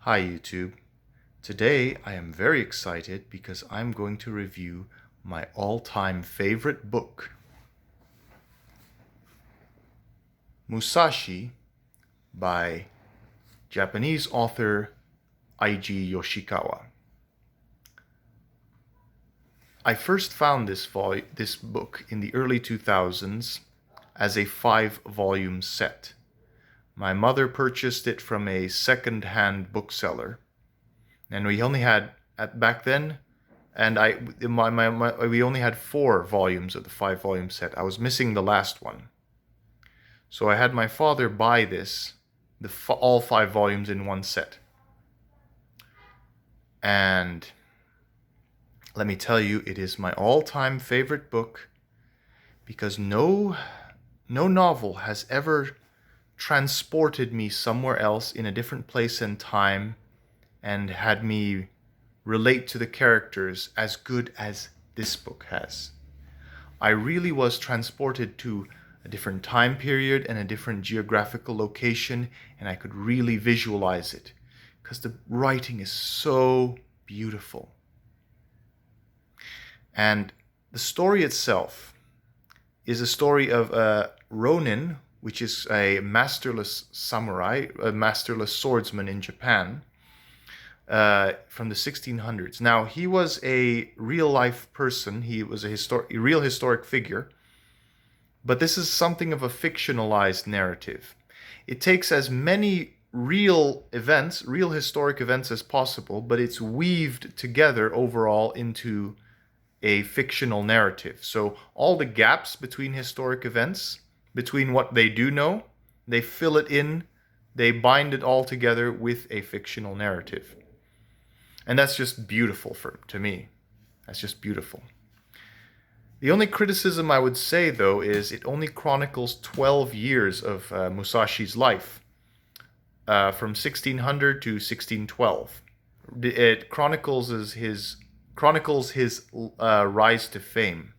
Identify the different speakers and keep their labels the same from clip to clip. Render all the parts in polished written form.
Speaker 1: Hi YouTube. Today I am very excited because I'm going to review my all-time favorite book, Musashi by Japanese author Eiji Yoshikawa. I first found this book in the early 2000s as a 5-volume set. My mother purchased it from a second-hand bookseller, and we only had back then, and we only had 4 volumes of the 5-volume set. I was missing the last one, so I had my father buy this, all 5 volumes in one set. And let me tell you, it is my all-time favorite book because no novel has ever transported me somewhere else in a different place and time and had me relate to the characters as good as this book has. I really was transported to a different time period and a different geographical location, and I could really visualize it because the writing is so beautiful. And the story itself is a story of a Ronin, which is a masterless samurai, a masterless swordsman in Japan, from the 1600s. Now, he was a real-life person. He was a real historic figure. But this is something of a fictionalized narrative. It takes as many real historic events as possible, but it's weaved together overall into a fictional narrative. So all the gaps between historic events, between what they do know, they fill it in, they bind it all together with a fictional narrative. And that's just beautiful to me. That's just beautiful. The only criticism I would say, though, is it only chronicles 12 years of Musashi's life, from 1600 to 1612. It chronicles his rise to fame.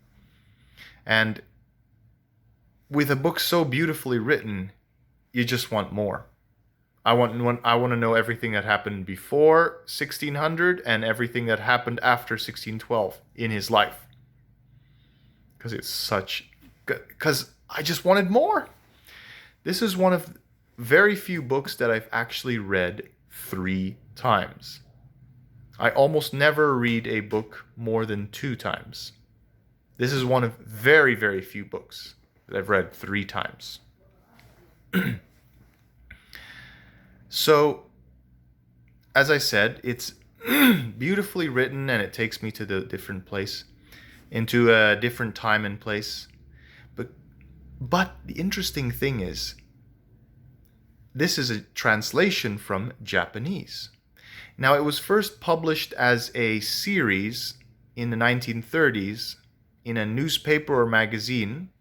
Speaker 1: And with a book so beautifully written, you just want more. I want to know everything that happened before 1600 and everything that happened after 1612 in his life. Because I just wanted more. This is one of very few books that I've actually read 3 times. I almost never read a book more than 2 times. This is one of very, very few books that I've read 3 times. So, as I said, it's beautifully written, and it takes me to the different place, into a different time and place. But the interesting thing is, this is a translation from Japanese. Now, it was first published as a series in the 1930s in a newspaper or magazine,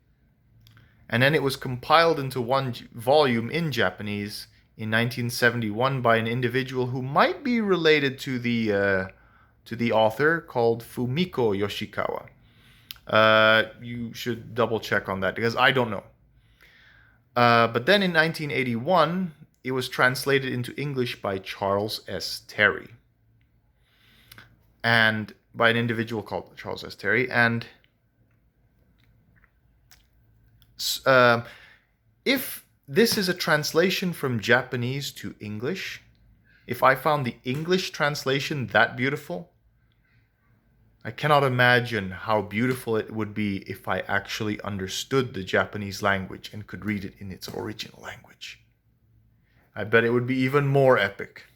Speaker 1: and then it was compiled into one volume in Japanese in 1971 by an individual who might be related to the author, called Fumiko Yoshikawa. You should double check on that because I don't know. But then in 1981, it was translated into English by Charles S. Terry, and by an individual called Charles S. Terry. And if this is a translation from Japanese to English, if I found the English translation that beautiful, I cannot imagine how beautiful it would be if I actually understood the Japanese language and could read it in its original language. I bet it would be even more epic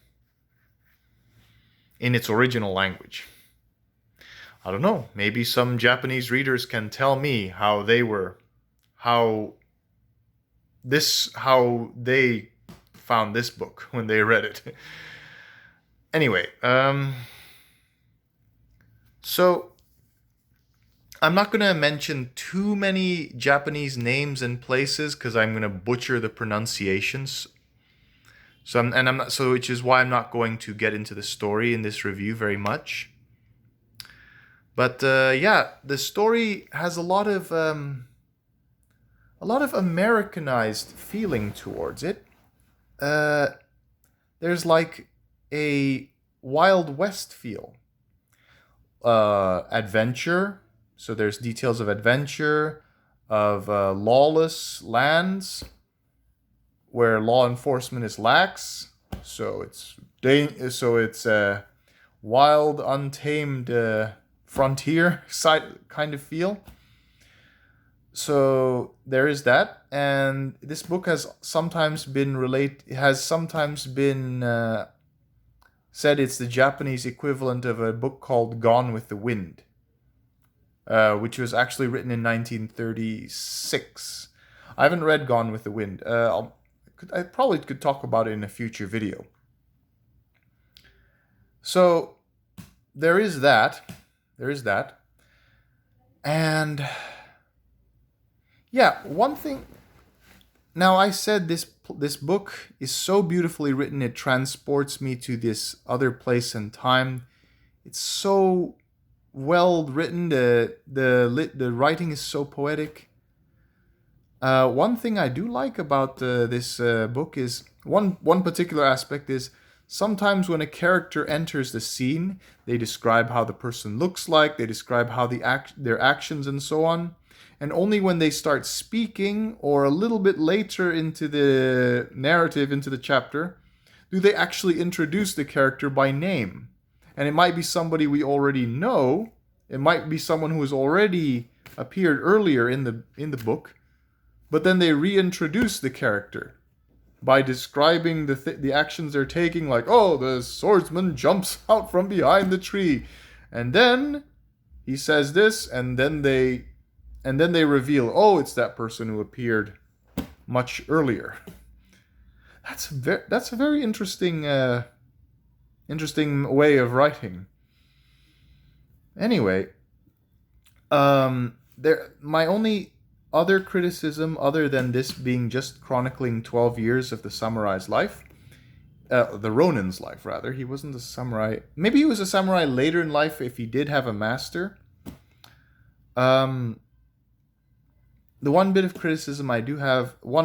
Speaker 1: in its original language. I don't know, maybe some Japanese readers can tell me how they found this book when they read it. Anyway, so I'm not going to mention too many Japanese names and places because I'm going to butcher the pronunciations. Which is why I'm not going to get into the story in this review very much. But yeah, the story has a lot of Americanized feeling towards it. There's like a Wild West feel. Adventure. So there's details of adventure, of lawless lands where law enforcement is lax. So it's wild, untamed frontier side kind of feel. So there is that, and this book has sometimes been said it's the Japanese equivalent of a book called Gone with the Wind, which was actually written in 1936. I haven't read Gone with the Wind. I probably could talk about it in a future video. So there is that. And yeah, one thing. Now, I said this book is so beautifully written, it transports me to this other place and time. It's so well written. The writing is so poetic. One thing I do like about this book is one particular aspect is sometimes when a character enters the scene, they describe how the person looks like, they describe how their actions and so on. And only when they start speaking, or a little bit later into the narrative, into the chapter, do they actually introduce the character by name. And it might be somebody we already know. It might be someone who has already appeared earlier in the book. But then they reintroduce the character by describing the actions they're taking, like, oh, the swordsman jumps out from behind the tree. And then he says this, and then they reveal, oh, it's that person who appeared much earlier. That's a very interesting way of writing. Anyway, my only other criticism, other than this being just chronicling 12 years of the samurai's life, the Ronin's life rather. He wasn't a samurai. Maybe he was a samurai later in life if he did have a master. The one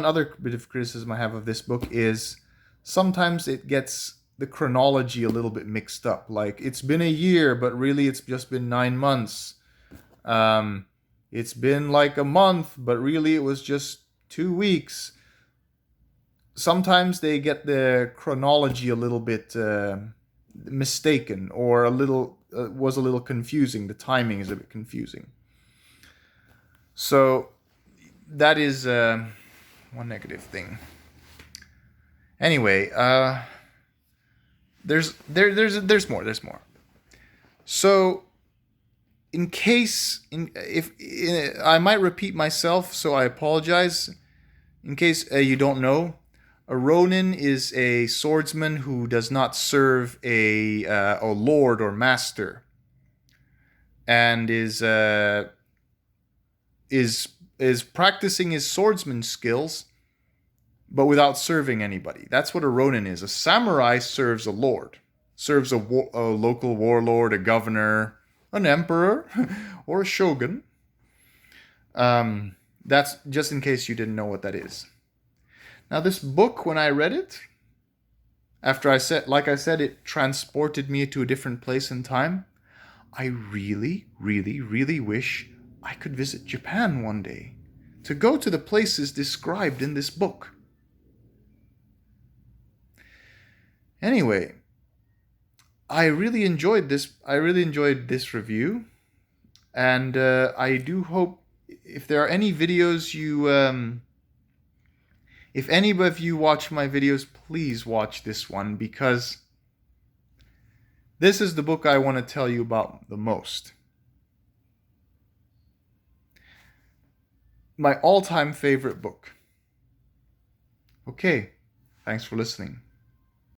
Speaker 1: other bit of criticism I have of this book is sometimes it gets the chronology a little bit mixed up. Like, it's been a year, but really it's just been 9 months. It's been like a month, but really it was just 2 weeks. Sometimes they get the chronology a little bit mistaken, or was a little confusing. The timing is a bit confusing. So that is one negative thing. Anyway, there's more. So, if I might repeat myself, so I apologize. In case you don't know, a Ronin is a swordsman who does not serve a lord or master, and is practicing his swordsman skills, but without serving anybody. That's what a Ronin is. A samurai serves a lord, serves a local warlord, a governor, an emperor, or a shogun. That's just in case you didn't know what that is. Now, this book, when I read it, after like I said, it transported me to a different place in time. I really, really, really wish I could visit Japan one day, to go to the places described in this book. Anyway, I really enjoyed this review, and I do hope, if there are any videos if any of you watch my videos, please watch this one, because this is the book I want to tell you about the most. My all-time favorite book. Okay, thanks for listening.